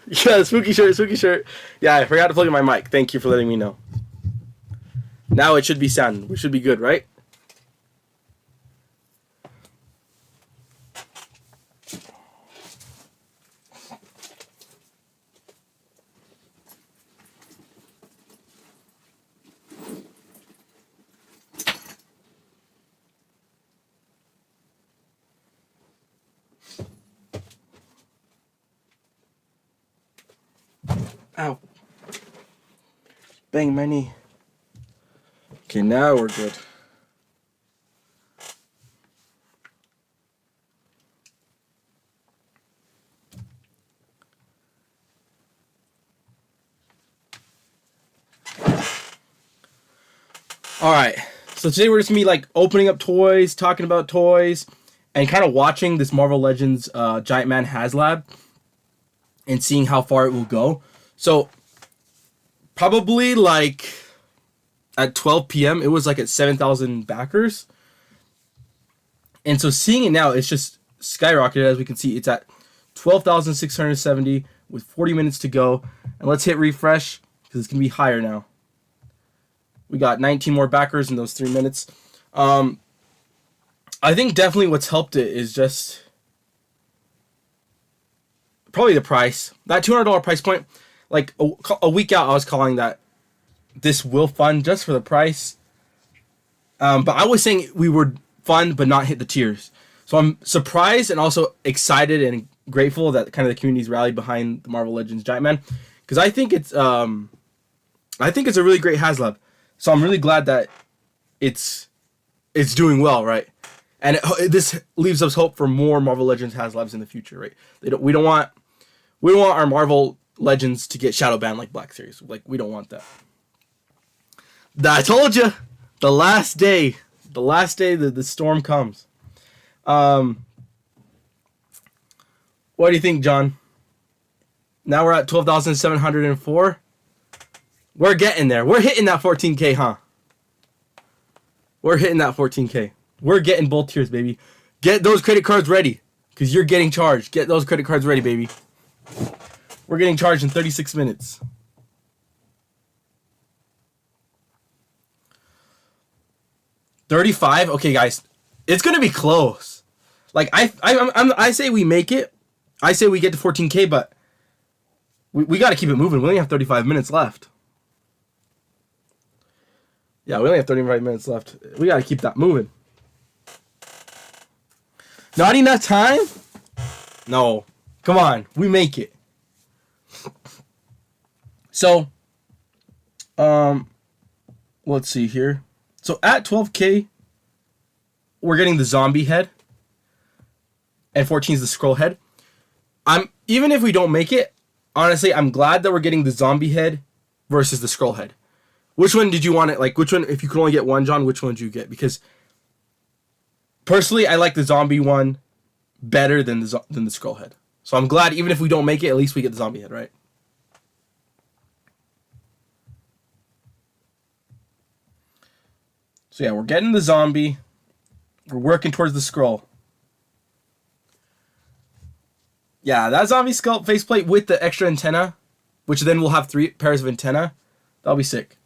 Yeah, spooky shirt, spooky shirt. Yeah, I forgot to plug in my mic. Thank you for letting me know. Now it should be sound. We should be good, right? Ow. Bang my knee. Okay, now we're good. Alright, so today we're just going to be like opening up toys, talking about toys, and kind of watching this Marvel Legends Giantman haslab and seeing how far it will go. So, probably like at 12 p.m., it was like at 7,000 backers. And so seeing it now, it's just skyrocketed. As we can see, it's at 12,670 with 40 minutes to go. And let's hit refresh because it's going to be higher now. We got 19 more backers in those 3 minutes. I think definitely what's helped it is just probably the price. That $200 price point, like a week out, I was calling that this will fund just for the price. But I was saying we would fund but not hit the tiers. So I'm surprised and also excited and grateful that kind of the community's rallied behind the Marvel Legends Giantman, because I think it's a really great haslab. So I'm really glad that it's doing well, right? And this leaves us hope for more Marvel Legends haslabs in the future, right? We don't want our Marvel Legends to get shadow banned like Black Series. Like, we don't want that. I told you, the last day the storm comes. What do you think, John? Now we're at 12,704. We're getting there. We're hitting that 14K, huh? We're hitting that 14K. We're getting both tiers, baby. Get those credit cards ready, because you're getting charged. Get those credit cards ready, baby. We're getting charged in 36 minutes. $35? Okay, guys. It's going to be close. Like, I say we make it. I say we get to 14K, but we got to keep it moving. We only have 35 minutes left. Yeah, we only have 35 minutes left. We got to keep that moving. Not enough time? No. Come on. We make it. So, let's see here. So at 12K, we're getting the zombie head. And 14 is the scroll head. Even if we don't make it, honestly, I'm glad that we're getting the zombie head versus the scroll head. Which one did you want it? Like, which one, if you could only get one, John, which one would you get? Because personally, I like the zombie one better than the scroll head. So I'm glad, even if we don't make it, at least we get the zombie head, right? So yeah, we're getting the zombie. We're working towards the scroll. Yeah, that zombie sculpt faceplate with the extra antenna, which then we'll have 3 pairs of antenna. That'll be sick.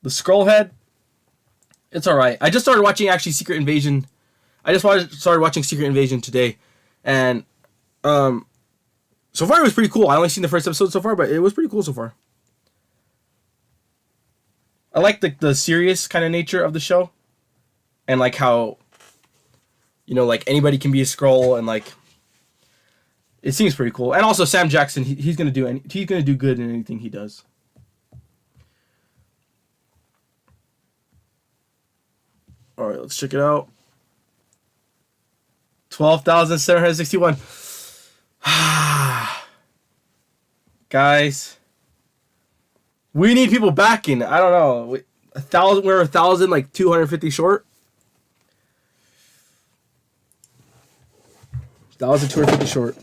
The scroll head, it's alright. I just started watching Secret Invasion. I just started watching Secret Invasion today. And so far it was pretty cool. I only seen the first episode so far, but it was pretty cool so far. I like the serious kind of nature of the show. And like how, you know, like anybody can be a Skrull, and like it seems pretty cool. And also Sam Jackson, he's gonna do good in anything he does. All right, let's check it out. 12,761. Guys, we need people backing. I don't know. We're 1,000, like 250 short. 1,250 short.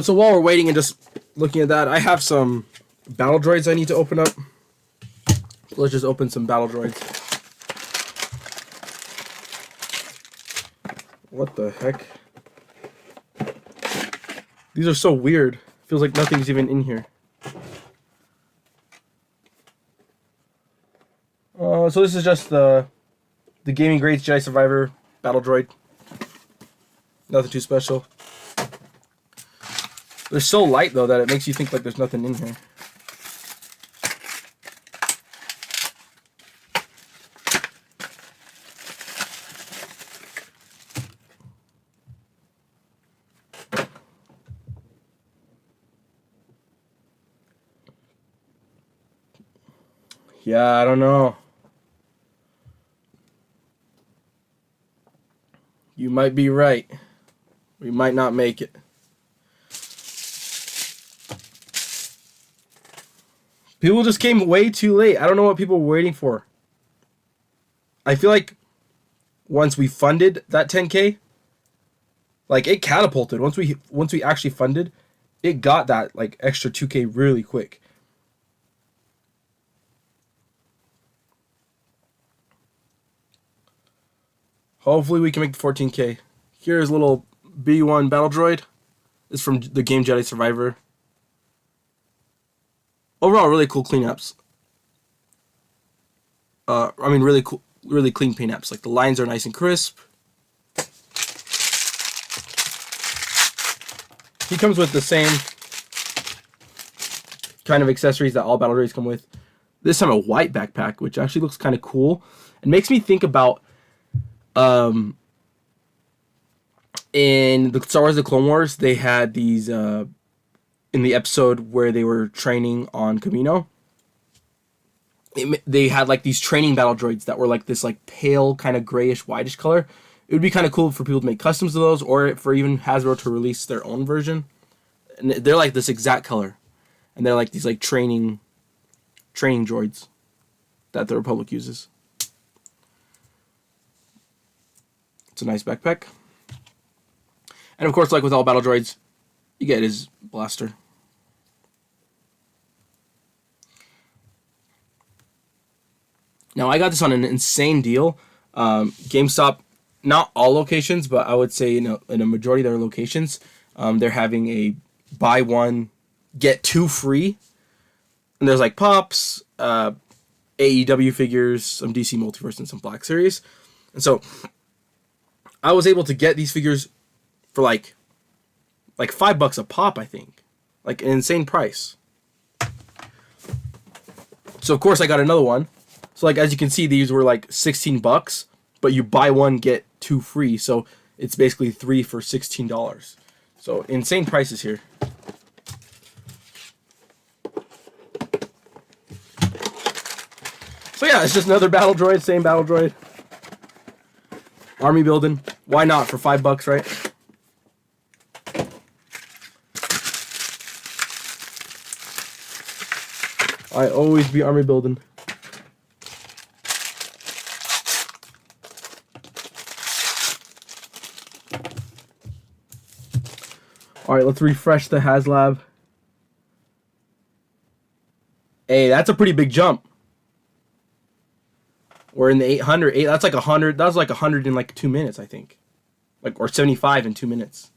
So while we're waiting and just looking at that, I have some battle droids I need to open up. So let's just open some battle droids. What the heck? These are so weird. Feels like nothing's even in here. So this is just the Gaming Grades Jedi Survivor Battle Droid. Nothing too special. They're so light though that it makes you think like there's nothing in here. Yeah, I don't know. You might be right. We might not make it. People just came way too late. I don't know what people were waiting for. I feel like once we funded that 10K, like it catapulted. Once we actually funded, it got that like extra 2K really quick. Hopefully we can make the 14K. Here's a little B1 battle droid. It's from the game Jedi Survivor. Overall, really cool cleanups. Really cool, really clean paint apps. Like the lines are nice and crisp. He comes with the same kind of accessories that all battle droids come with. This time a white backpack, which actually looks kind of cool. It makes me think about in the Star Wars: The Clone Wars, they had these in the episode where they were training on Kamino. They had like these training battle droids that were like this like pale kind of grayish whitish color. It would be kind of cool for people to make customs of those, or for even Hasbro to release their own version. And they're like this exact color, and they're like these like training droids that the Republic uses. It's a nice backpack. And of course, like with all battle droids, you get his blaster. Now, I got this on an insane deal. GameStop, not all locations, but I would say in a majority of their locations, they're having a buy one, get two free. And there's like Pops, AEW figures, some DC Multiverse, and some Black Series. And so I was able to get these figures for like $5 a pop, I think. Like an insane price. So of course I got another one. So like as you can see, these were like $16, but you buy one get two free. So it's basically 3 for $16. So insane prices here. So yeah, it's just another battle droid, same battle droid. Army building. Why not for $5, right? I always be army building. Alright, let's refresh the haslab. Hey, that's a pretty big jump. We're in the 800. That's like 100. That was like 100 in like 2 minutes, I think. Or 75 in 2 minutes.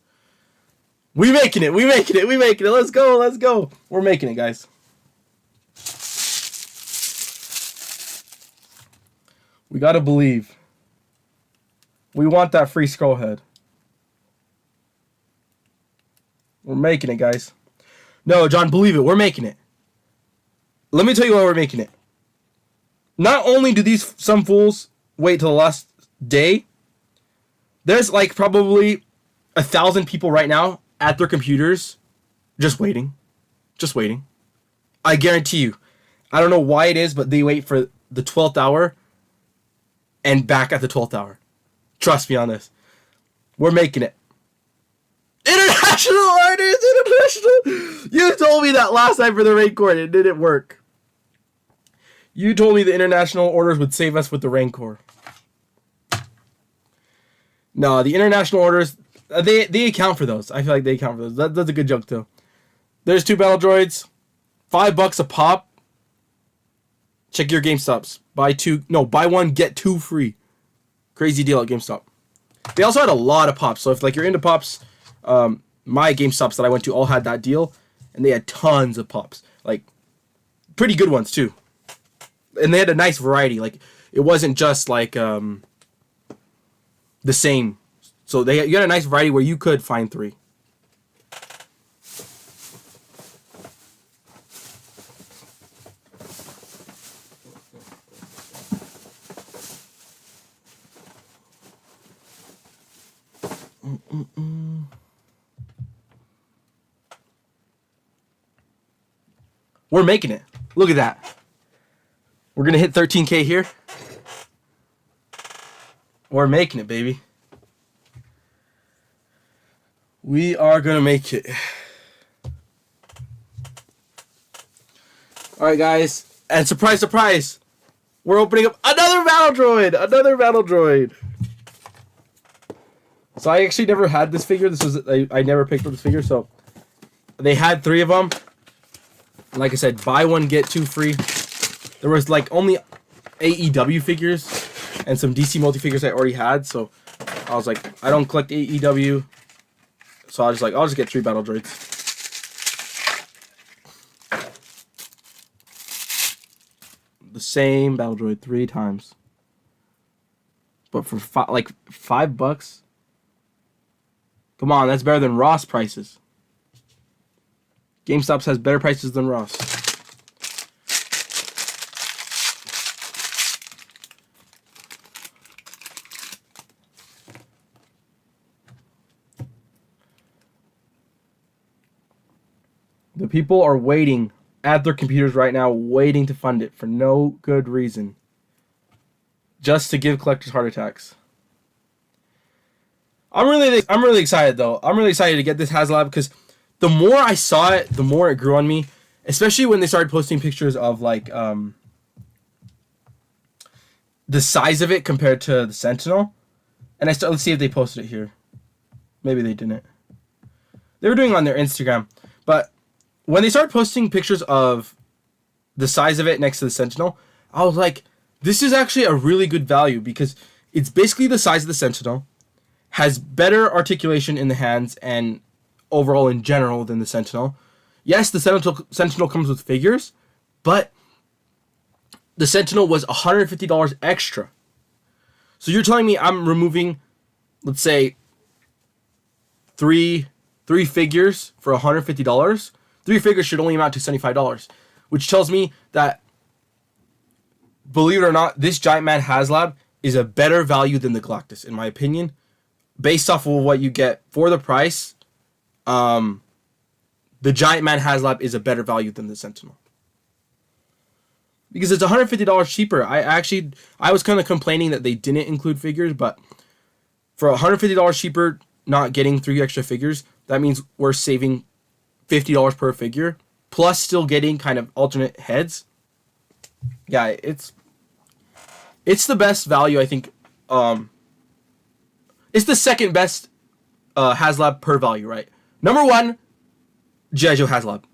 We making it. Let's go. We're making it, guys. We gotta believe. We want that free scroll head. We're making it, guys. No, John, believe it. We're making it. Let me tell you why we're making it. Not only do these some fools wait till the last day, there's like probably 1,000 people right now at their computers just waiting. I guarantee you. I don't know why it is, but they wait for the 12th hour and back at the 12th hour. Trust me on this. We're making it. International orders! International! You told me that last night for the Rancor and it didn't work. You told me the international orders would save us with the Rancor. No, the international orders, they account for those. I feel like they account for those. That's a good joke, too. There's 2 battle droids. $5 a pop. Check your GameStops. Buy one, get 2 free. Crazy deal at GameStop. They also had a lot of pops. So if like you're into pops, my GameStops that I went to all had that deal, and they had tons of pops, like pretty good ones too. And they had a nice variety. Like it wasn't just like the same. So you had a nice variety where you could find 3. We're making it. Look at that. We're gonna hit 13K here. We're making it, baby. We are gonna make it. Alright, guys. And surprise, surprise. We're opening up another battle droid. Another battle droid. So I actually never had this figure. I never picked up this figure. So they had 3 of them. Like I said, buy one, get 2 free. There was like only AEW figures and some DC multi-figures I already had. So I was like, I don't collect AEW. So I was like, I'll just get 3 battle droids. The same battle droid 3 times. But for $5? Come on, that's better than Ross prices. GameStop has better prices than Ross. The people are waiting at their computers right now, waiting to fund it for no good reason. Just to give collectors heart attacks. I'm really excited though. I'm really excited to get this haslab because the more I saw it, the more it grew on me. Especially when they started posting pictures of like the size of it compared to the Sentinel. And let's see if they posted it here. Maybe they didn't. They were doing it on their Instagram. But when they started posting pictures of the size of it next to the Sentinel, I was like, this is actually a really good value because it's basically the size of the Sentinel, has better articulation in the hands and overall in general than the Sentinel. Yes, the Sentinel comes with figures, but the Sentinel was $150 extra. So you're telling me I'm removing, let's say, three figures for $150? 3 figures should only amount to $75, which tells me that, believe it or not, this giantman haslab is a better value than the Galactus, in my opinion. Based off of what you get for the price, the giantman haslab is a better value than the Sentinel. Because it's $150 cheaper. I was kind of complaining that they didn't include figures, but for $150 cheaper, not getting 3 extra figures, that means we're saving $50 per figure, plus still getting kind of alternate heads. Yeah, it's the best value, I think. It's the second best haslab per value, right? Number 1, G.I. Joe haslab.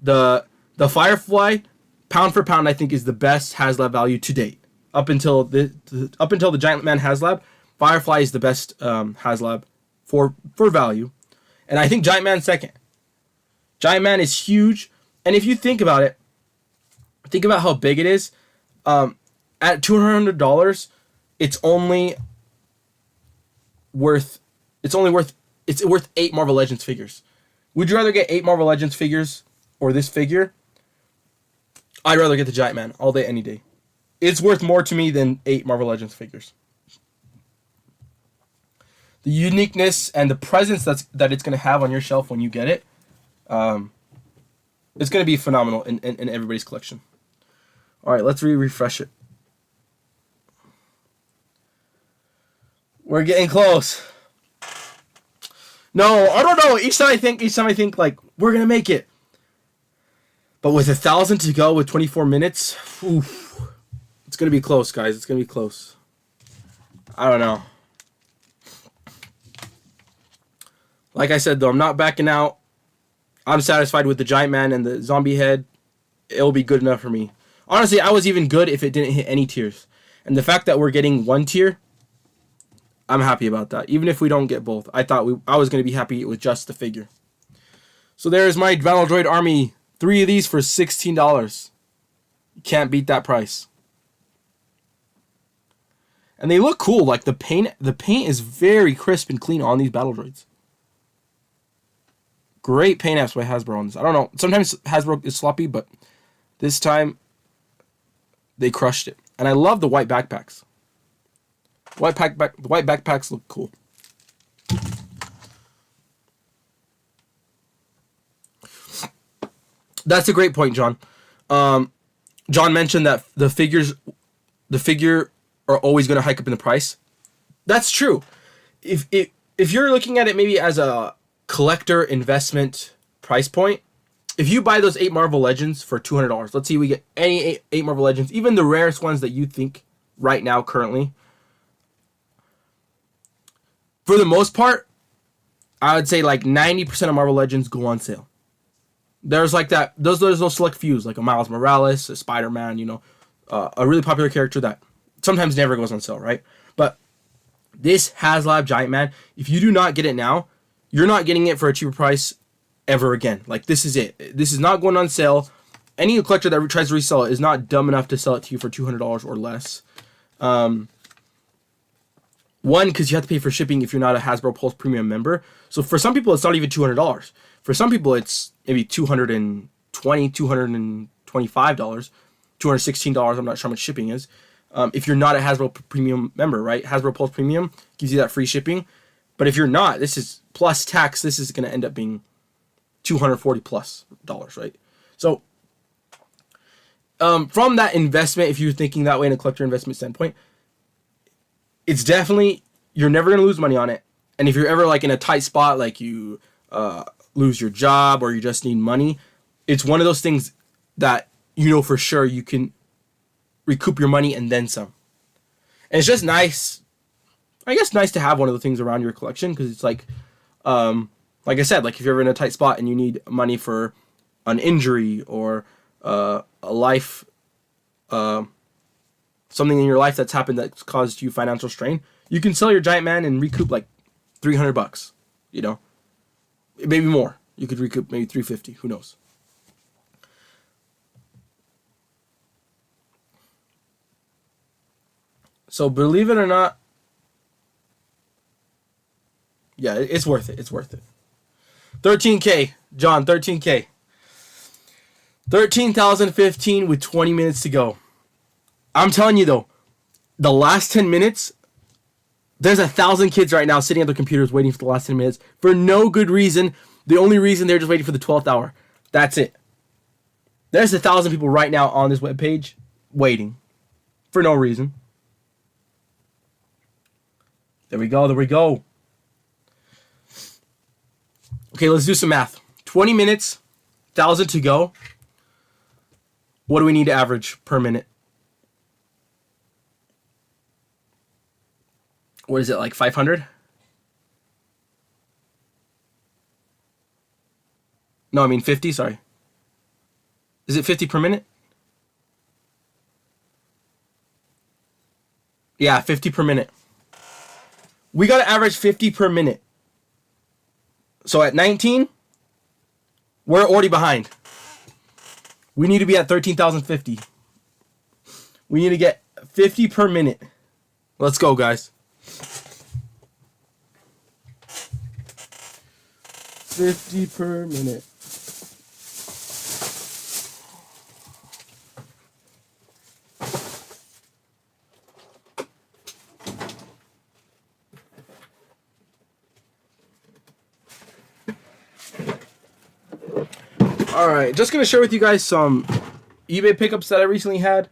The Firefly, pound for pound, I think is the best haslab value to date. Up until the giantman haslab, Firefly is the best haslab for value, and I think Giantman second. Giantman is huge, and if you think about it, think about how big it is. At $200, it's worth 8 Marvel Legends figures. Would you rather get 8 Marvel Legends figures or this figure? I'd rather get the Giantman all day, any day. It's worth more to me than 8 Marvel Legends figures. The uniqueness and the presence that it's going to have on your shelf when you get it, it's going to be phenomenal in everybody's collection. All right, let's refresh it. We're getting close. No, I don't know. Each time I think like we're gonna make it. But with 1,000 to go, with 24 minutes, it's gonna be close, guys. It's gonna be close. I don't know. Like I said, though, I'm not backing out. I'm satisfied with the Giantman and the zombie head. It'll be good enough for me. Honestly, I was even good if it didn't hit any tiers. And the fact that we're getting 1 tier, I'm happy about that. Even if we don't get both, I was going to be happy with just the figure. So there's my Battle Droid Army. 3 of these for $16. You can't beat that price. And they look cool. Like the paint is very crisp and clean on these Battle Droids. Great paint apps by Hasbro on this. I don't know. Sometimes Hasbro is sloppy, but this time they crushed it. And I love the white backpacks. The white backpacks look cool. That's a great point, John. John mentioned that the figure are always going to hike up in the price. That's true. If you're looking at it maybe as a collector investment price point, if you buy those 8 Marvel Legends for $200, let's see we get any 8 Marvel Legends, even the rarest ones that you think right now currently, for the most part, I would say like 90% of Marvel Legends go on sale. There's like that. There's those select fews, like a Miles Morales, a Spider-Man, a really popular character that sometimes never goes on sale, right? But this haslab giantman, if you do not get it now, you're not getting it for a cheaper price ever again. Like, this is it. This is not going on sale. Any collector that tries to resell it is not dumb enough to sell it to you for $200 or less. One, because you have to pay for shipping if you're not a Hasbro Pulse Premium member. So for some people, it's not even $200. For some people, it's maybe $220, $225, $216. I'm not sure how much shipping is. If you're not a Hasbro Premium member, right? Hasbro Pulse Premium gives you that free shipping. But if you're not, this is plus tax. This is going to end up being $240 plus, right? So from that investment, if you're thinking that way in a collector investment standpoint, it's definitely, you're never going to lose money on it. And if you're ever like in a tight spot, like you lose your job or you just need money, it's one of those things that for sure you can recoup your money and then some. And it's just nice, I guess, nice to have one of the things around your collection, because it's like I said, like if you're ever in a tight spot and you need money for an injury or a life, something in your life that's happened that's caused you financial strain, you can sell your giantman and recoup like $300. Maybe more. You could recoup maybe $350. Who knows? So believe it or not, yeah, it's worth it. It's worth it. 13K, John, 13K. 13,015 with 20 minutes to go. I'm telling you though, the last 10 minutes, there's 1,000 kids right now sitting at their computers waiting for the last 10 minutes for no good reason. The only reason they're just waiting for the 12th hour. That's it. There's 1,000 people right now on this webpage waiting for no reason. There we go. There we go. Okay, let's do some math. 20 minutes, 1,000 to go. What do we need to average per minute? What is it, like 500? No, I mean 50, sorry. Is it 50 per minute? Yeah, 50 per minute. We got to average 50 per minute. So at 19, we're already behind. We need to be at 13,050. We need to get 50 per minute. Let's go, guys. 50 per minute. Alright, just going to share with you guys some eBay pickups that I recently had.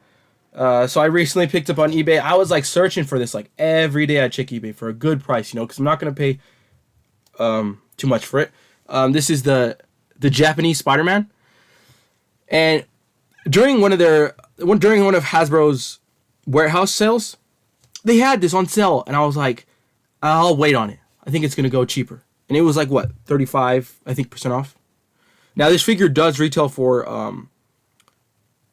So I recently picked up on eBay. I was like searching for this like every day. I check eBay for a good price, because I'm not going to pay too much for it. This is the Japanese Spider-Man. And during one of Hasbro's warehouse sales, they had this on sale. And I was like, I'll wait on it. I think it's going to go cheaper. And it was like, what, 35, I think, % off. Now, this figure does retail for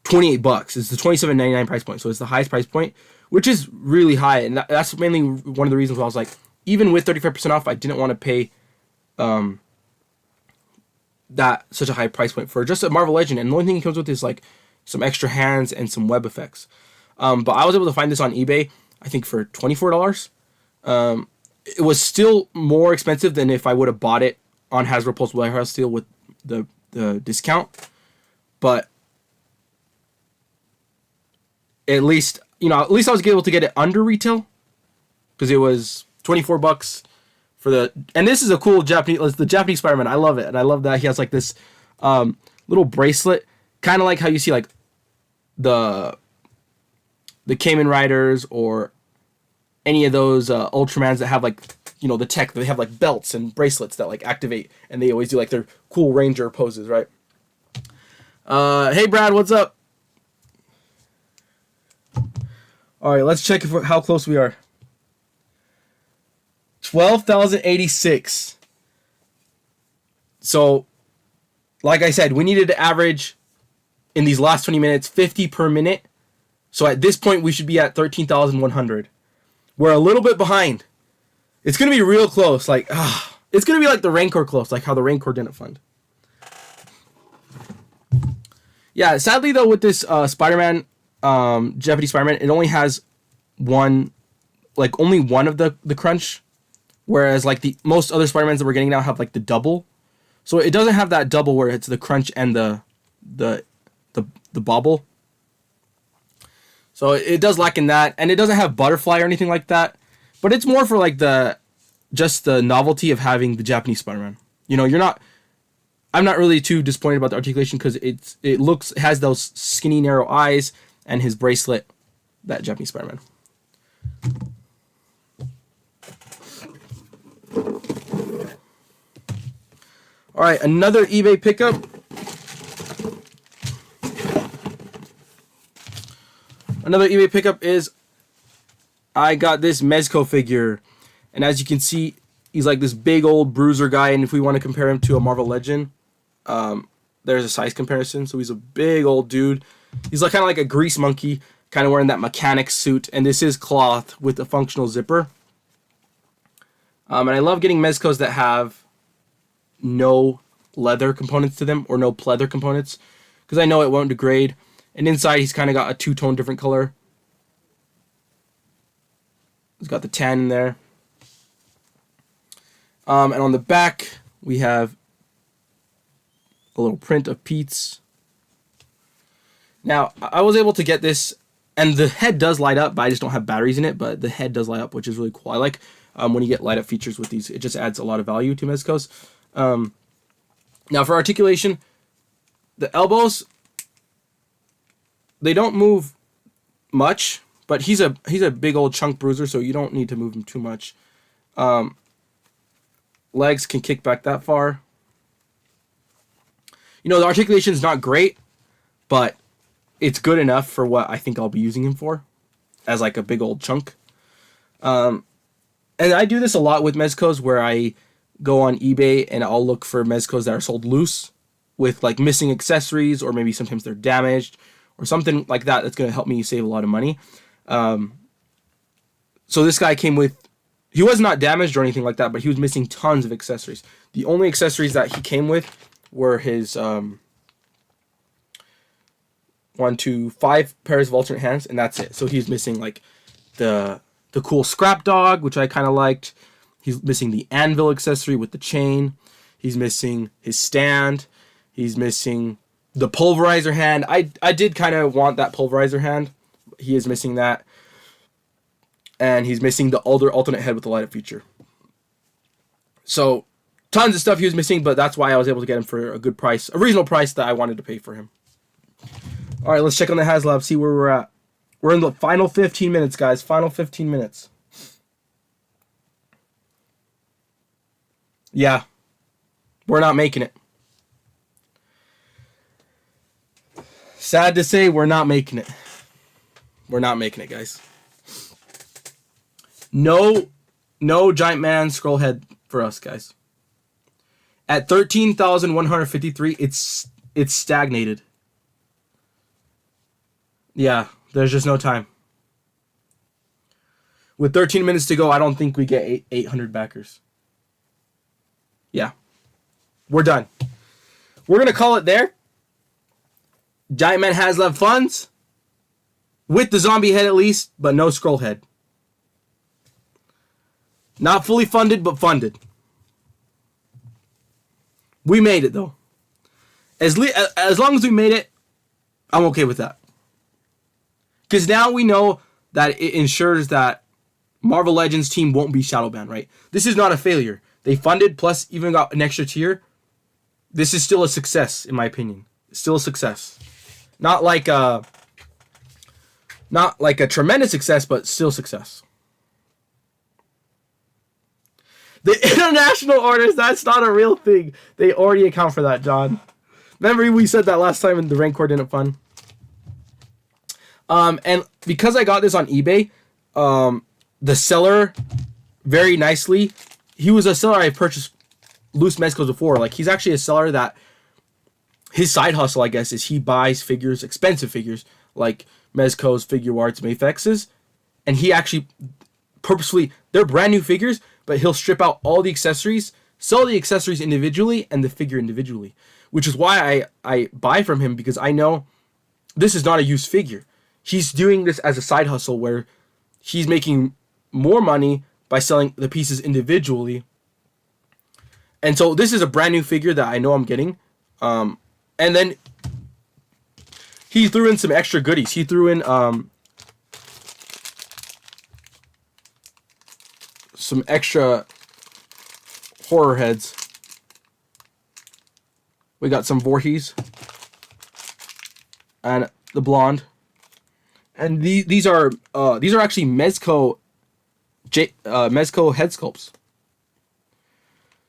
$28. It's the $27.99 price point, so it's the highest price point, which is really high. And that's mainly one of the reasons why I was like, even with 35% off, I didn't want to pay that such a high price point for just a Marvel Legend. And the only thing it comes with is like some extra hands and some web effects. But I was able to find this on eBay, I think for $24. It was still more expensive than if I would have bought it on Hasbro Pulse Warehouse Steel with the discount. But at least I was able to get it under retail because it was $24 for the. And this is a cool the Japanese Spider-Man. I love it, and I love that he has like this little bracelet, kind of like how you see like the Kamen Riders or any of those Ultramans that have like the tech. They have like belts and bracelets that like activate, and they always do like their cool Ranger poses, right? Hey Brad, what's up? All right, let's check how close we are. 12,086. So, like I said, we needed to average in these last 20 minutes 50 per minute. So at this point, we should be at 13,100. We're a little bit behind. It's gonna be real close. Like, it's gonna be like the Rancor close, like how the Rancor didn't fund. Yeah, sadly though, with this Spider-Man, Japanese Spider-Man, it only has only one of the crunch, whereas like the most other Spider-Mans that we're getting now have like the double. So it doesn't have that double where it's the crunch and the bobble. So it does lack in that, and it doesn't have butterfly or anything like that. But it's more for like just the novelty of having the Japanese Spider-Man. I'm not really too disappointed about the articulation because it has those skinny narrow eyes and his bracelet, that Japanese Spider-Man. All right, another eBay pickup. Another eBay pickup is I got this Mezco figure, and as you can see, he's like this big old bruiser guy, and if we want to compare him to a Marvel Legend, there's a size comparison. So he's a big old dude. He's like kind of like a grease monkey, kind of wearing that mechanic suit, and this is cloth with a functional zipper. And I love getting Mezcos that have no leather components to them or no pleather components because I know it won't degrade. And inside he's kind of got a two-tone different color. He's got the tan in there. And on the back we have a little print of Pete's. Now, I was able to get this, and the head does light up, but I just don't have batteries in it, but the head does light up, which is really cool. I like when you get light up features with these. It just adds a lot of value to Mezcos. Now, for articulation, the elbows, they don't move much, but he's a big old chunk bruiser, so you don't need to move him too much. Legs can kick back that far. The articulation is not great, but it's good enough for what I think I'll be using him for, as like a big old chunk. And I do this a lot with Mezcos, where I go on eBay and I'll look for Mezcos that are sold loose with like missing accessories, or maybe sometimes they're damaged or something like that. That's going to help me save a lot of money. So this guy came with, he was not damaged or anything like that, but he was missing tons of accessories. The only accessories that he came with were his 5 pairs of alternate hands, and that's it. So he's missing like the cool scrap dog, which I kind of liked. He's missing the anvil accessory with the chain. He's missing his stand. He's missing the pulverizer hand. I did kind of want that pulverizer hand. He is missing that. And he's missing the older alternate head with the light up feature. So tons of stuff he was missing, but that's why I was able to get him for a good price, a reasonable price that I wanted to pay for him. All right, let's check on the haslab, see where we're at. We're in the final 15 minutes, guys. Final 15 minutes. Yeah, we're not making it. Sad to say, we're not making it. We're not making it, guys. No giantman scroll head for us, guys. At 13,153, it's stagnated. Yeah, there's just no time. With 13 minutes to go, I don't think we get 800 backers. Yeah. We're done. We're going to call it there. Giantman haslab funds. With the zombie head at least, but no scroll head. Not fully funded, but funded. We made it, though. As long as we made it, I'm okay with that. Because now we know that it ensures that Marvel Legends team won't be shadow banned, right? This is not a failure. They funded, plus even got an extra tier. This is still a success, in my opinion. Still a success. Not like a tremendous success, but still success. The international orders, that's not a real thing. They already account for that, John. Remember we said that last time in the Rancor didn't fund? And because I got this on eBay, the seller, very nicely, he was a seller I purchased loose Mezcos before. Like, he's actually a seller that his side hustle, I guess, is he buys figures, expensive figures, like Mezcos, Figure Arts, Mafexes, and he actually purposefully, they're brand new figures, but he'll strip out all the accessories, sell the accessories individually, and the figure individually, which is why I buy from him, because I know this is not a used figure. He's doing this as a side hustle where he's making more money by selling the pieces individually. And so this is a brand new figure that I know I'm getting. And then he threw in some extra goodies. He threw in some extra horror heads. We got some Voorhees and the blonde. And these are actually Mezco head sculpts.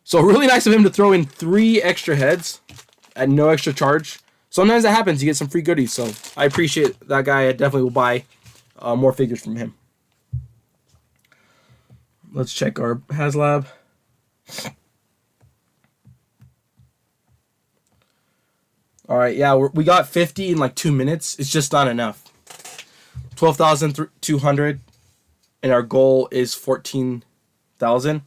So really nice of him to throw in 3 extra heads at no extra charge. Sometimes that happens. You get some free goodies. So I appreciate that guy. I definitely will buy more figures from him. Let's check our haslab. All right, yeah, we got 50 in like 2 minutes. It's just not enough. 12,200, and our goal is 14,000.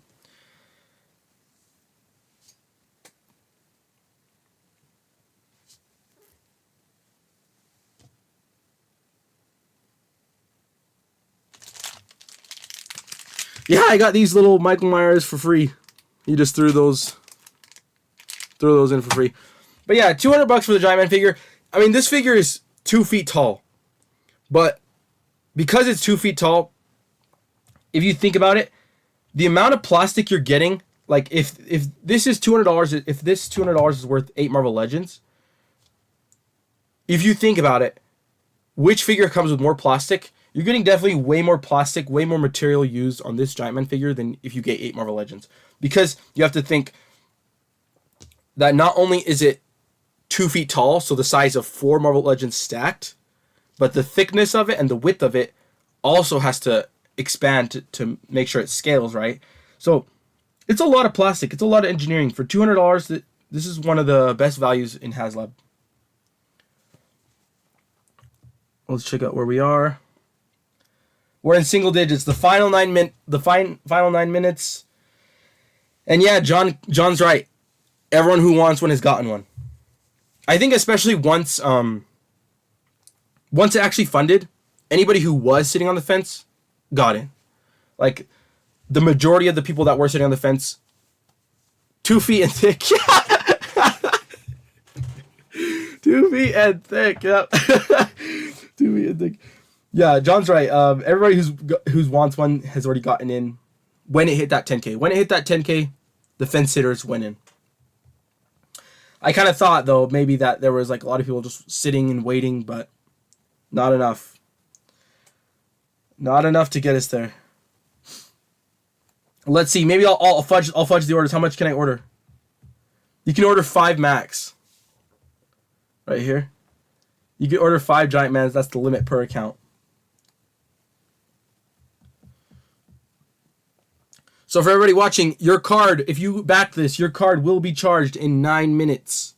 Yeah, I got these little Michael Myers for free. He just threw those in for free. But yeah, $200 for the Giantman figure. I mean, this figure is 2 feet tall, but because it's 2 feet tall, if you think about it, the amount of plastic you're getting, like if this is $200, if this $200 is worth 8 Marvel Legends, if you think about it, which figure comes with more plastic? You're getting definitely way more plastic, way more material used on this Giantman figure than if you get 8 Marvel Legends. Because you have to think that not only is it 2 feet tall, so the size of 4 Marvel Legends stacked, but the thickness of it and the width of it also has to expand to make sure it scales, right? So it's a lot of plastic. It's a lot of engineering. For $200, this is one of the best values in haslab. Let's check out where we are. We're in single digits. The final 9 minutes. And yeah, John's right. Everyone who wants one has gotten one. I think especially once it actually funded, anybody who was sitting on the fence got in. Like, the majority of the people that were sitting on the fence, 2 feet and thick. 2 feet and thick, yep. 2 feet and thick. Yeah, John's right. Everybody who's wants one has already gotten in when it hit that 10K. When it hit that 10K, the fence sitters went in. I kind of thought, though, maybe that there was like a lot of people just sitting and waiting, but not enough. Not enough to get us there. Let's see. Maybe I'll fudge the orders. How much can I order? You can order 5 max. Right here. You can order 5 Giantmans. That's the limit per account. So for everybody watching, your card, if you back this, your card will be charged in 9 minutes.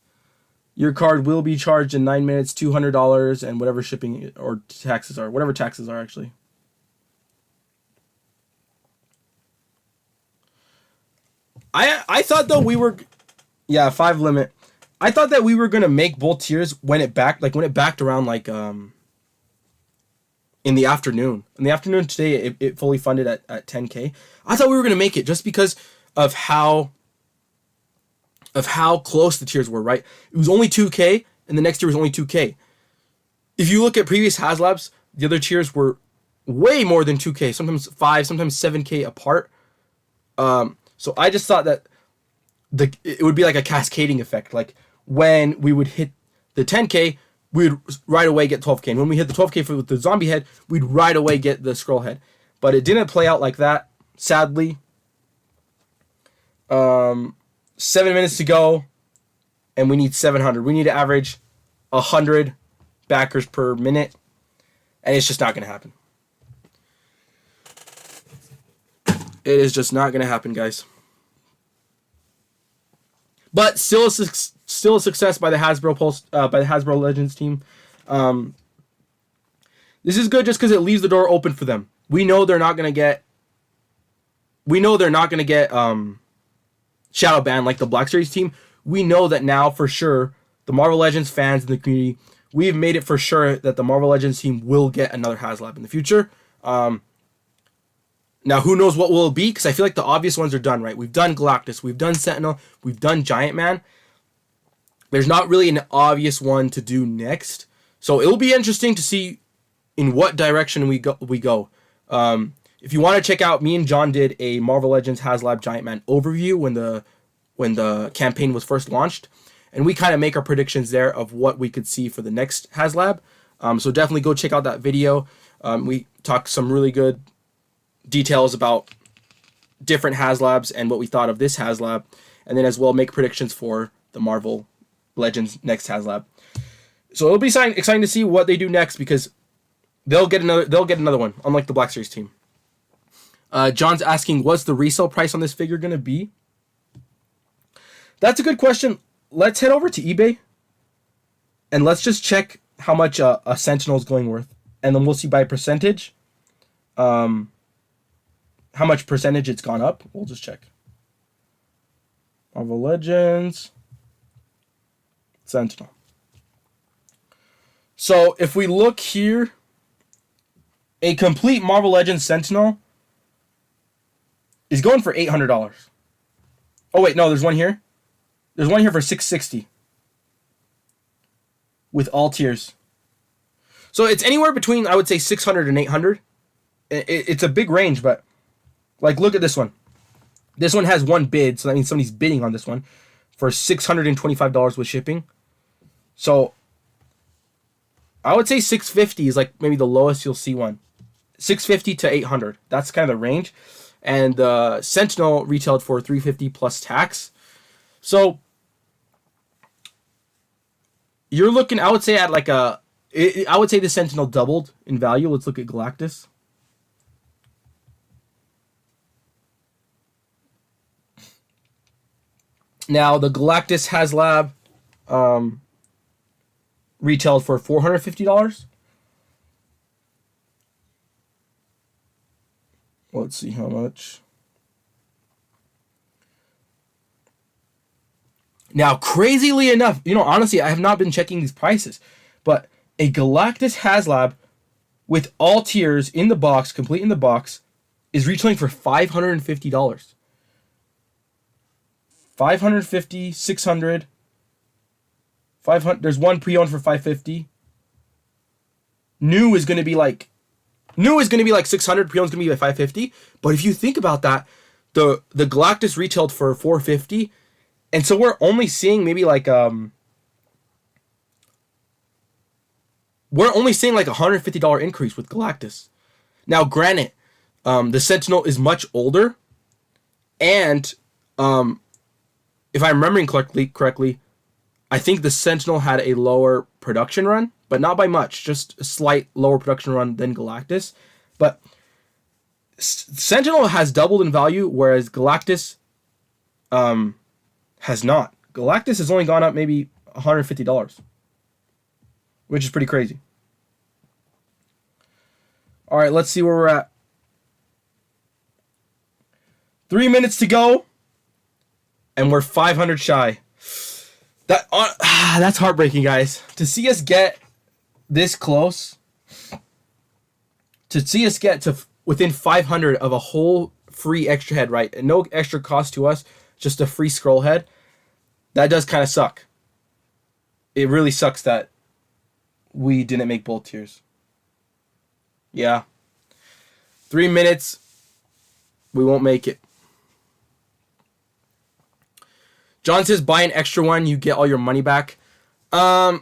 Your card will be charged in 9 minutes, $200, and whatever shipping or taxes are. Whatever taxes are, actually. I thought though we were, yeah, 5 limit. I thought that we were gonna make both tiers when it backed around like in the afternoon. In the afternoon today, it fully funded at 10K. I thought we were gonna make it just because of how close the tiers were. Right, it was only 2K, and the next tier was only 2K. If you look at previous haslabs, the other tiers were way more than 2K, sometimes 5, sometimes 7K apart. So I just thought that it would be like a cascading effect. Like when we would hit the 10K, we'd right away get 12K. And when we hit the 12K for the zombie head, we'd right away get the scroll head. But it didn't play out like that, sadly. 7 minutes to go, and we need 700. We need to average 100 backers per minute, and it's just not going to happen. It is just not going to happen, guys. But still a success by the Hasbro Legends team. This is good just because it leaves the door open for them. We know they're not going to get shadow ban like the Black Series team. We know that now for sure. The Marvel Legends fans in the community, we've made it for sure that the Marvel Legends team will get another haslab in the future. Now, who knows what will it be? Because I feel like the obvious ones are done, right? We've done Galactus, we've done Sentinel, we've done Giantman. There's not really an obvious one to do next. So it'll be interesting to see in what direction we go. If you want to check out, me and John did a Marvel Legends Haslab Giantman overview when the campaign was first launched. And we kind of make our predictions there of what we could see for the next haslab. So definitely go check out that video. We talked some really good details about different haslabs and what we thought of this haslab, and then as well make predictions for the Marvel Legends next haslab. So it'll be exciting to see what they do next, because they'll get another one, unlike the Black Series team. John's asking, what's the resale price on this figure going to be? That's a good question. Let's head over to eBay and let's just check how much a Sentinel is going worth, and then we'll see by percentage how much percentage it's gone up. We'll just check. Marvel Legends Sentinel. So if we look here, a complete Marvel Legends Sentinel is going for $800. Oh wait, no, there's one here. There's one here for $660 with all tiers. So it's anywhere between, I would say, $600 and $800. It's a big range, but like, look at this one. This one has one bid, so that means somebody's bidding on this one for $625 with shipping. So I would say $650 is like maybe the lowest you'll see one. $650 to $800. That's kind of the range. And the Sentinel retailed for $350 plus tax. So you're looking, I would say, at like I would say the Sentinel doubled in value. Let's look at Galactus. Now, the Galactus haslab retailed for $450. Let's see how much. Now, crazily enough, honestly, I have not been checking these prices, but a Galactus haslab with all tiers in the box, complete in the box, is retailing for $550. 550, 600, 500. There's one pre-owned for $550. New is going to be like 600. Pre-owned is going to be like $550. But if you think about that, the Galactus retailed for $450, and so we're only seeing maybe like $150 increase with Galactus. Now, granted, the Sentinel is much older, and if I'm remembering correctly, I think the Sentinel had a lower production run, but not by much, just a slight lower production run than Galactus. But Sentinel has doubled in value, whereas Galactus has not. Galactus has only gone up maybe $150, which is pretty crazy. All right, let's see where we're at. 3 minutes to go. and we're 500 shy. That's heartbreaking, guys. To see us get this close, to see us get to within 500 of a whole free extra head, right? And no extra cost to us, just a free scroll head. That does kind of suck. It really sucks that we didn't make both tiers. Yeah. 3 minutes. We won't make it. John says, buy an extra one, you get all your money back. I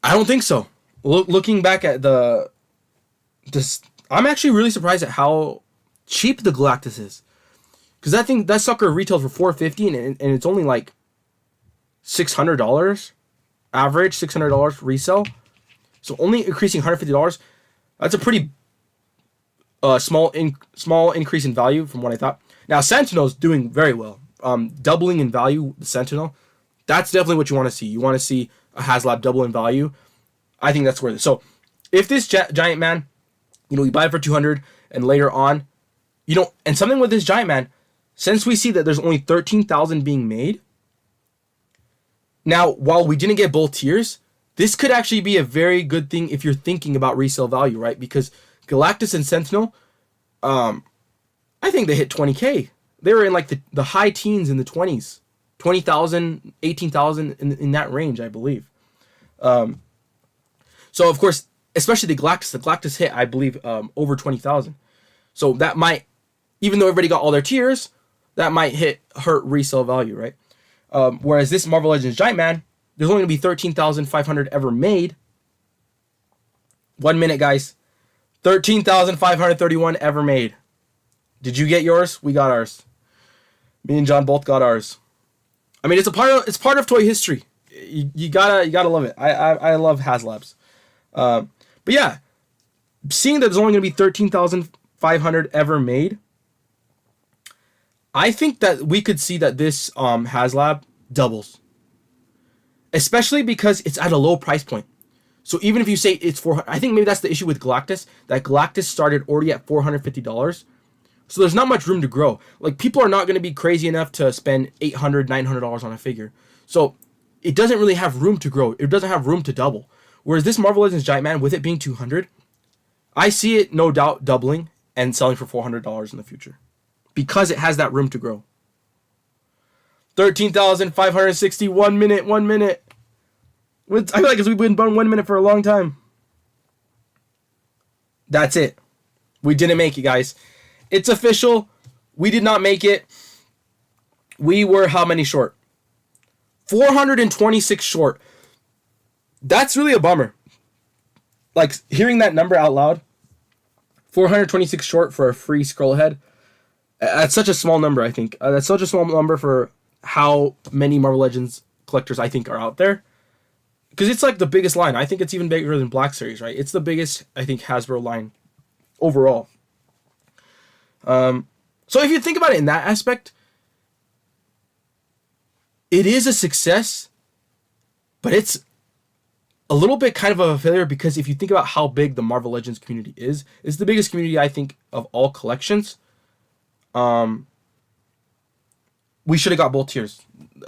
don't think so. Looking back at this, I'm actually really surprised at how cheap the Galactus is. Because I think that sucker retails for $450 and it's only like $600 average, $600 resale. So only increasing $150. That's a pretty small increase in value from what I thought. Now Sentinel's doing very well. Doubling in value, the Sentinel. That's definitely what you want to see. You want to see a haslab double in value. I think that's worth it. So if this giant man, you buy it for 200 and later on, and something with this giant man, since we see that there's only 13,000 being made, now while we didn't get both tiers, this could actually be a very good thing if you're thinking about resale value, right? Because Galactus and Sentinel, I think they hit 20K. They were in like the high teens in the 20s. 20,000, 18,000 in that range, I believe. So, of course, especially the Galactus hit, I believe, over 20,000. So that might, even though everybody got all their tiers, that might hurt resale value, right? Whereas this Marvel Legends Giant Man, there's only going to be 13,500 ever made. 1 minute, guys. 13,531 ever made. Did you get yours? We got ours. Me and John both got ours. I mean, it's part of toy history. You gotta love it. I love haslabs. But yeah, seeing that there's only gonna be 13,500 ever made, I think that we could see that this haslab doubles, especially because it's at a low price point. So even if you say it's 400, I think maybe that's the issue with Galactus. That Galactus started already at $450. So there's not much room to grow. Like, people are not going to be crazy enough to spend $800, $900 on a figure. So it doesn't really have room to grow. It doesn't have room to double. Whereas this Marvel Legends Giant Man, with it being 200, I see it no doubt doubling and selling for $400 in the future. Because it has that room to grow. 13,560, 1 minute, 1 minute. I feel like we've been 1 minute for a long time. That's it. We didn't make it, guys. It's official. We did not make it. We were how many short? 426 short. That's really a bummer. Like, hearing that number out loud. 426 short for a free scroll head. That's such a small number, I think. That's such a small number for how many Marvel Legends collectors I think are out there. Because it's like the biggest line. I think it's even bigger than Black Series, right? It's the biggest, I think, Hasbro line overall. So if you think about it in that aspect, it is a success, but it's a little bit kind of a failure because if you think about how big the Marvel Legends community is, it's the biggest community, I think, of all collections. We should have got both tiers.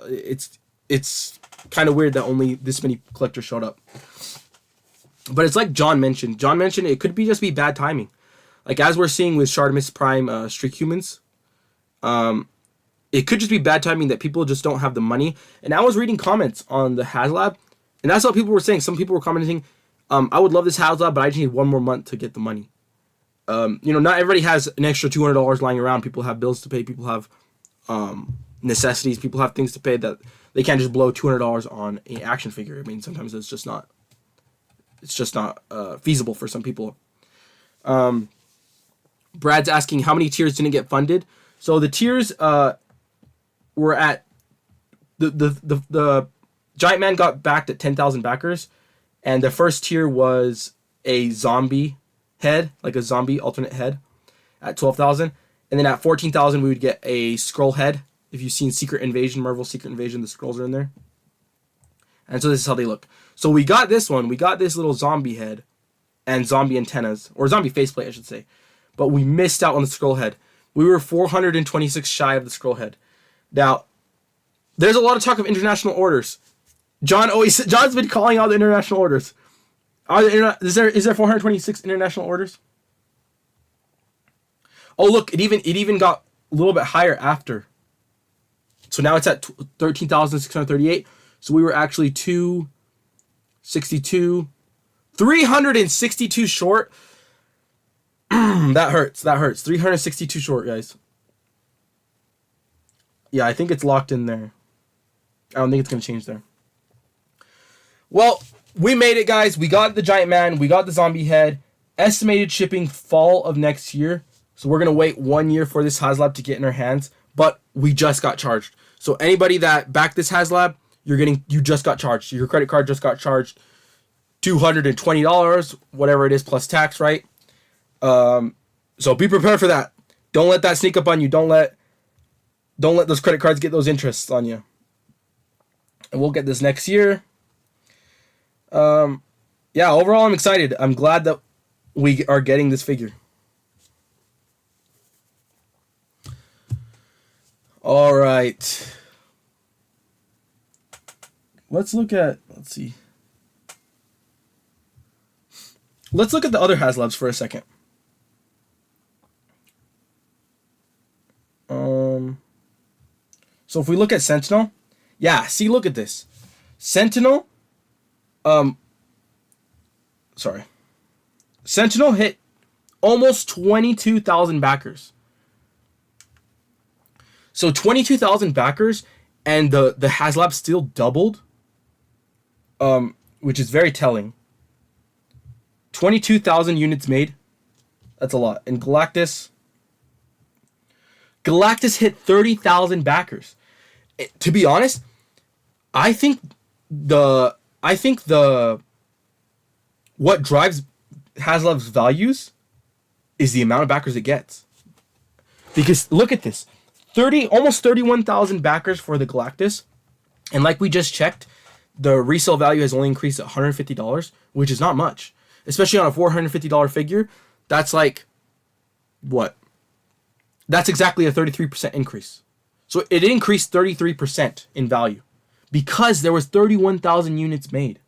It's kind of weird that only this many collectors showed up. But it's like John mentioned. John mentioned it could just be bad timing. Like, as we're seeing with Shartimus Prime Streak Humans, it could just be bad timing that people just don't have the money. And I was reading comments on the haslab, and that's what people were saying. Some people were commenting, I would love this haslab, but I just need 1 more month to get the money. Not everybody has an extra $200 lying around. People have bills to pay. People have necessities. People have things to pay that they can't just blow $200 on an action figure. I mean, sometimes it's just not feasible for some people. Brad's asking how many tiers didn't get funded. So the tiers were at the Giant Man got backed at 10,000 backers, and the first tier was a zombie head, like a zombie alternate head, at 12,000, and then at 14,000 we would get a scroll head. If you've seen Secret Invasion, Marvel Secret Invasion, the scrolls are in there. And so this is how they look. So we got this one. We got this little zombie head and zombie antennas, or zombie faceplate, I should say. But we missed out on the scroll head. We were 426 shy of the scroll head. Now, There's a lot of talk of international orders. John's been calling out the international orders. Is there 426 international orders? Oh look, it even got a little bit higher after. So now it's at 13,638. So we were actually 262, 362 short. That hurts. 362 short, guys. Yeah, I think it's locked in there. I don't think it's going to change there. Well, we made it, guys. We got the giant man. We got the zombie head. Estimated shipping fall of next year. So we're going to wait 1 year for this haslab to get in our hands. But we just got charged. So anybody that backed this haslab, you just got charged. Your credit card just got charged $220, whatever it is, plus tax, right? So be prepared for that. Don't let that sneak up on you. Don't let those credit cards get those interests on you. And we'll get this next year. Yeah, overall I'm excited. I'm glad that we are getting this figure. All right. Let's look at the other haslabs for a second. So if we look at Sentinel, yeah, see, look at this. Sentinel, Sentinel hit almost 22,000 backers. So 22,000 backers, and the haslab still doubled, which is very telling. 22,000 units made. That's a lot. And Galactus hit 30,000 backers. To be honest, I think what drives haslab's values is the amount of backers it gets. Because look at this. Almost 31,000 backers for the Galactus. And like we just checked, the resale value has only increased $150, which is not much. Especially on a $450 figure. That's like, what? That's exactly a 33% increase. So it increased 33% in value. Because there was 31,000 units made.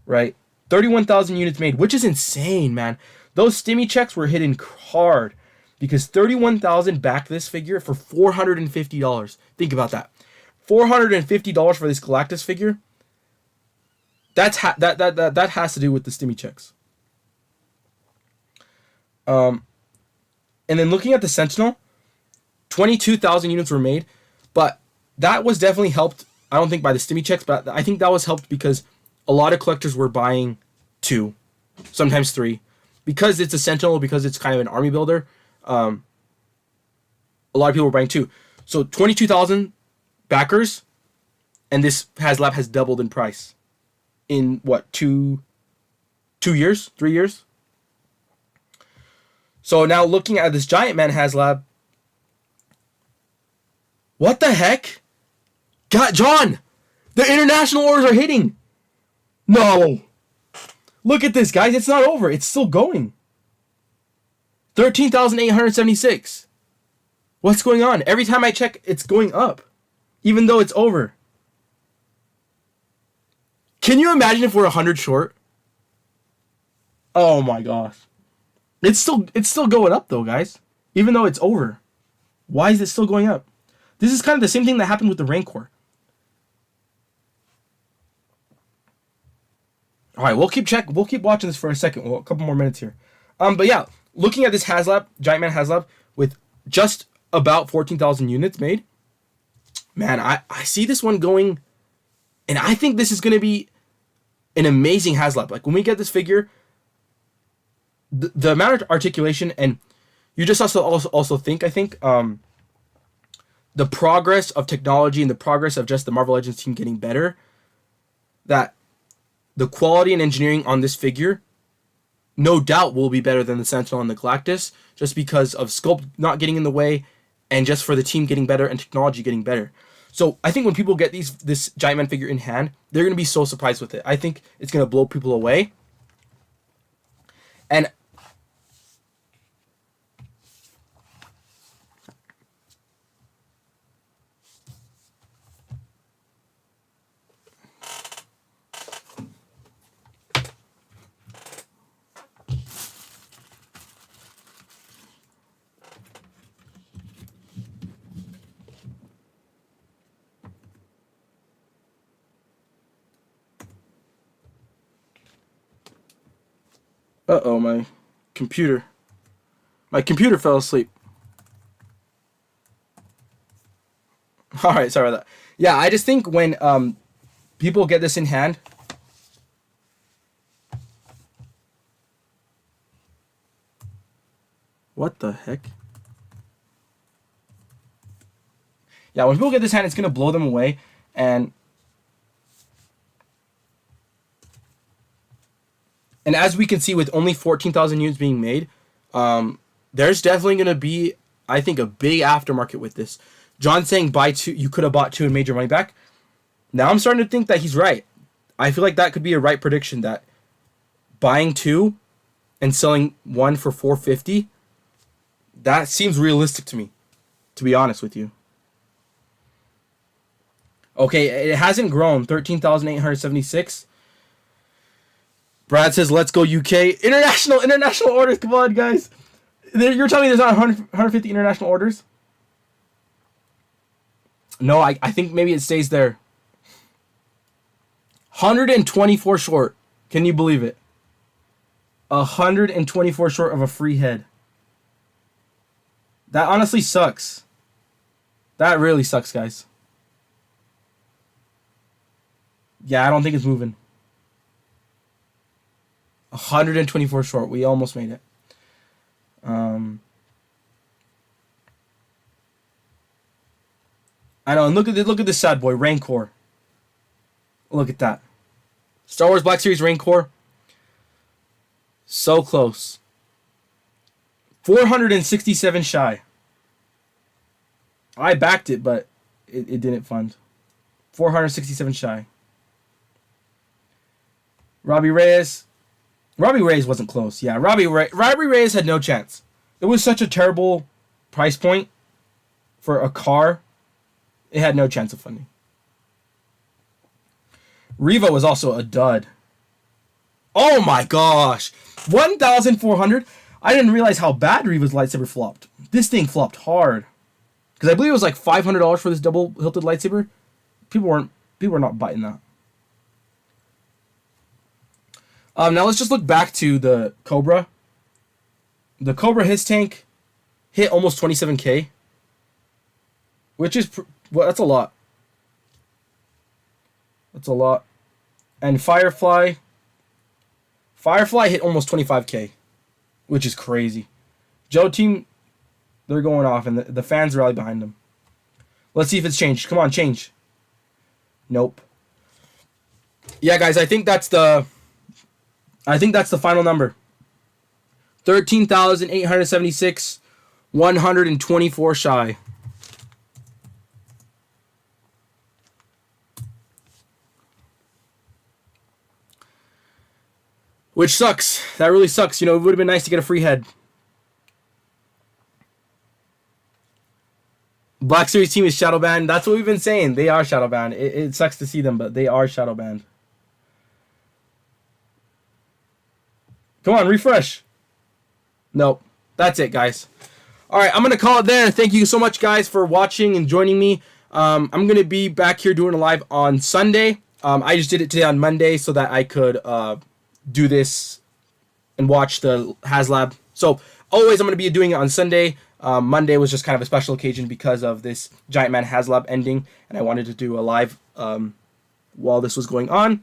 Right? 31,000 units made, which is insane, man. Those stimmy checks were hitting hard. Because 31,000 backed this figure for $450. Think about that. $450 for this Galactus figure. That has to do with the stimmy checks. And then looking at the Sentinel, 22,000 units were made, but that was definitely helped, I don't think by the stimmy checks, but I think that was helped because a lot of collectors were buying 2, sometimes 3. Because it's a Sentinel, because it's kind of an army builder, a lot of people were buying 2. So 22,000 backers, and this haslab has doubled in price in what, 2 years, 3 years? So now looking at this giant man haslab, what the heck? God, John, the international orders are hitting. No. Look at this, guys. It's not over. It's still going. 13,876. What's going on? Every time I check, it's going up. Even though it's over. Can you imagine if we're 100 short? Oh my gosh. It's still going up though, guys. Even though it's over. Why is it still going up? This is kind of the same thing that happened with the Rancor. All right, we'll keep watching this for a second. Well, a couple more minutes here. But yeah, looking at this haslab, giant man haslab with just about 14,000 units made. Man, I see this one going, and I think this is going to be an amazing haslab. Like when we get this figure, the amount of articulation, and you just also think, I think, the progress of technology and the progress of just the Marvel Legends team getting better, that the quality and engineering on this figure no doubt will be better than the Sentinel and the Galactus, just because of sculpt not getting in the way, and just for the team getting better and technology getting better. So I think when people get this Giant Man figure in hand, they're going to be so surprised with it. I think it's going to blow people away. And Uh-oh, my computer. My computer fell asleep. Alright, sorry about that. Yeah, I just think when people get this in hand. What the heck? Yeah, when people get this hand, it's gonna blow them away. And as we can see, with only 14,000 units being made, there's definitely gonna be, I think, a big aftermarket with this. John saying buy two, you could have bought two and made your money back. Now I'm starting to think that he's right. I feel like that could be a right prediction, that buying two and selling one for 450, that seems realistic to me, to be honest with you. Okay, it hasn't grown. 13,876. Brad says, let's go UK. International orders. Come on, guys. You're telling me there's not 150 international orders? No, I think maybe it stays there. 124 short. Can you believe it? 124 short of a free head. That honestly sucks. That really sucks, guys. Yeah, I don't think it's moving. 124 short. We almost made it. I know. And look at this sad boy, Rancor. Look at that. Star Wars Black Series Rancor. So close. 467 shy. I backed it, but it didn't fund. 467 shy. Robbie Reyes. Robbie Reyes wasn't close. Yeah, Robbie Reyes had no chance. It was such a terrible price point for a car. It had no chance of funding. Riva was also a dud. Oh my gosh. 1,400. I didn't realize how bad Riva's lightsaber flopped. This thing flopped hard. Because I believe it was like $500 for this double hilted lightsaber. People were not biting that. Now let's just look back to the Cobra. The Cobra, his tank hit almost 27k, which is well, that's a lot. That's a lot. And Firefly hit almost 25k, which is crazy. Joe team, they're going off, and the fans rally behind them. Let's see if it's changed. Come on, change. Nope. Yeah, guys, I think that's the final number. 13,876, 124 shy. Which sucks. That really sucks. You know, it would have been nice to get a free head. Black Series team is shadow banned. That's what we've been saying. They are shadow banned. It sucks to see them, but they are shadow banned. Come on, refresh. Nope. That's it, guys. All right, I'm going to call it there. Thank you so much, guys, for watching and joining me. I'm going to be back here doing a live on Sunday. I just did it today on Monday so that I could do this and watch the haslab. So, always I'm going to be doing it on Sunday. Monday was just kind of a special occasion because of this Giantman haslab ending, and I wanted to do a live while this was going on.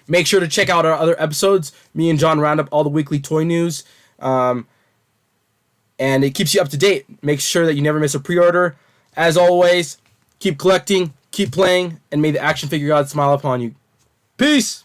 Make sure to check out our other episodes. Me and John round up all the weekly toy news. And it keeps you up to date. Make sure that you never miss a pre-order. As always, keep collecting, keep playing, and may the action figure god smile upon you. Peace!